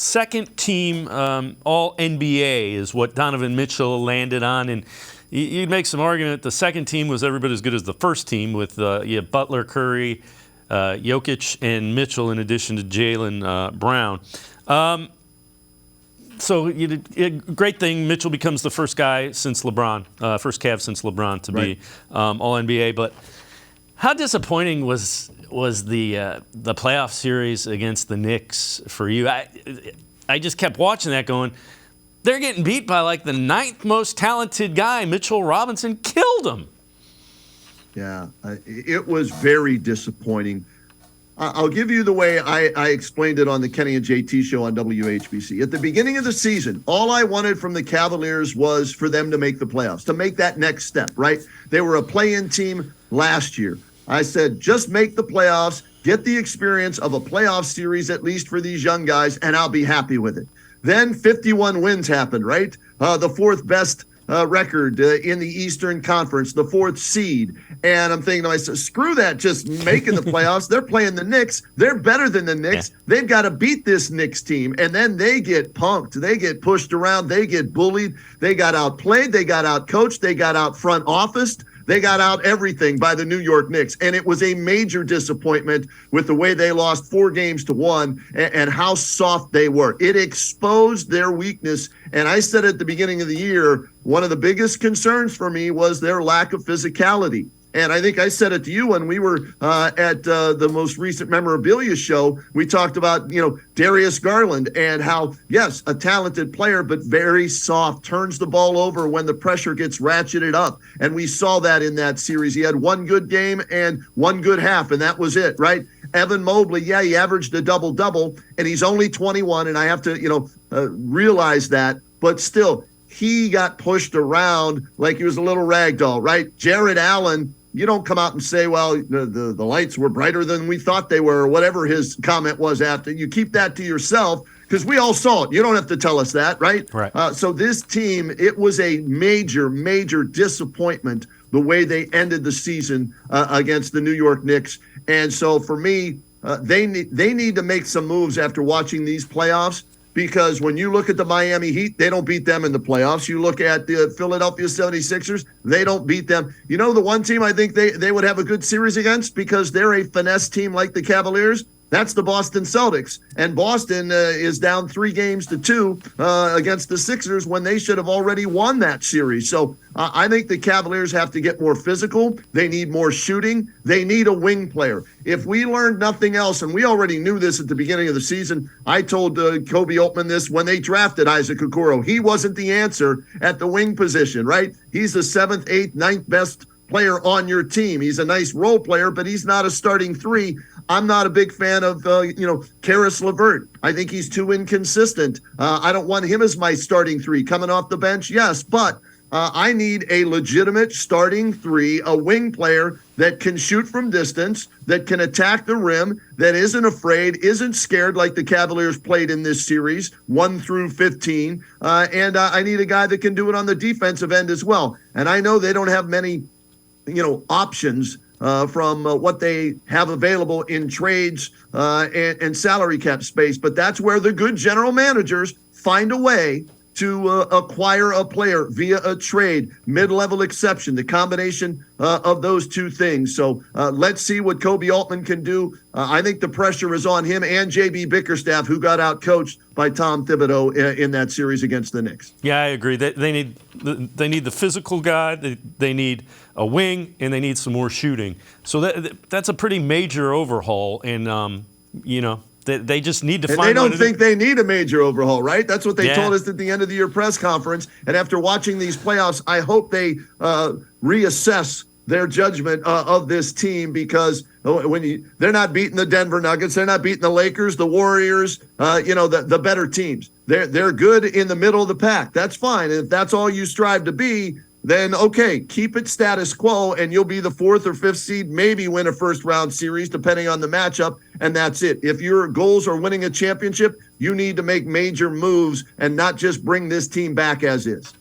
second team all NBA is what Donovan Mitchell landed on, and you'd make some argument the second team was every bit as good as the first team with Butler, Curry, Jokic, and Mitchell in addition to Jaylen Brown. So great thing, Mitchell becomes the first guy since LeBron, first Cav since LeBron to be All-NBA. But how disappointing was the playoff series against the Knicks for you? I just kept watching that going, they're getting beat by like the ninth most talented guy. Mitchell Robinson killed him. Yeah, it was very disappointing. I'll give you the way I explained it on the Kenny and JT show on WHBC. At the beginning of the season, all I wanted from the Cavaliers was for them to make the playoffs, to make that next step, right? They were a play-in team last year. I said, just make the playoffs, get the experience of a playoff series, at least for these young guys, and I'll be happy with it. Then 51 wins happened, right? The fourth best record in the Eastern Conference, the fourth seed. And I'm thinking to myself, screw that, just making the playoffs. They're playing the Knicks. They're better than the Knicks. They've got to beat this Knicks team. And then they get punked. They get pushed around. They get bullied. They got outplayed. They got outcoached. They got out front officed. They got out everything by the New York Knicks. And it was a major disappointment with the way they lost 4-1 and how soft they were. It exposed their weakness. And I said at the beginning of the year, one of the biggest concerns for me was their lack of physicality. And I think I said it to you when we were at the most recent memorabilia show. We talked about, Darius Garland and how, yes, a talented player, but very soft, turns the ball over when the pressure gets ratcheted up. And we saw that in that series. He had one good game and one good half, and that was it, right? Evan Mobley, he averaged a double-double, and he's only 21, and I have to, realize that. But still, he got pushed around like he was a little rag doll, right? Jared Allen, you don't come out and say, well, the lights were brighter than we thought they were, or whatever his comment was after. You keep that to yourself because we all saw it. You don't have to tell us that, right? Right. So this team, it was a major, major disappointment the way they ended the season against the New York Knicks. And so for me, they need to make some moves after watching these playoffs. Because when you look at the Miami Heat, they don't beat them in the playoffs. You look at the Philadelphia 76ers, they don't beat them. You know the one team I think they would have a good series against because they're a finesse team like the Cavaliers? That's the Boston Celtics. And Boston is down 3-2 against the Sixers when they should have already won that series. So I think the Cavaliers have to get more physical. They need more shooting. They need a wing player. If we learned nothing else, and we already knew this at the beginning of the season, I told Kobe Altman this when they drafted Isaac Okoro. He wasn't the answer at the wing position, right? He's the 7th, 8th, 9th best player on your team. He's a nice role player, but he's not a starting three. I'm not a big fan of, Karis LeVert. I think he's too inconsistent. I don't want him as my starting three. Coming off the bench, yes, but I need a legitimate starting three, a wing player that can shoot from distance, that can attack the rim, that isn't afraid, isn't scared like the Cavaliers played in this series, 1-15. And I need a guy that can do it on the defensive end as well. And I know they don't have many options from what they have available in trades and salary cap space. But that's where the good general managers find a way to acquire a player via a trade, mid-level exception, the combination of those two things. So let's see what Kobe Altman can do. I think the pressure is on him and J.B. Bickerstaff, who got out-coached by Tom Thibodeau in that series against the Knicks. Yeah, I agree. They need the physical guy, they need a wing, and they need some more shooting. So that's a pretty major overhaul, and, They just need to find. And they don't think they need a major overhaul, right? That's what they told us at the end of the year press conference. And after watching these playoffs, I hope they reassess their judgment of this team because they're not beating the Denver Nuggets, they're not beating the Lakers, the Warriors, the better teams. They're good in the middle of the pack. That's fine. And if that's all you strive to be, then okay, keep it status quo and you'll be the 4th or 5th seed, maybe win a first round series depending on the matchup, and that's it. If your goals are winning a championship, you need to make major moves and not just bring this team back as is.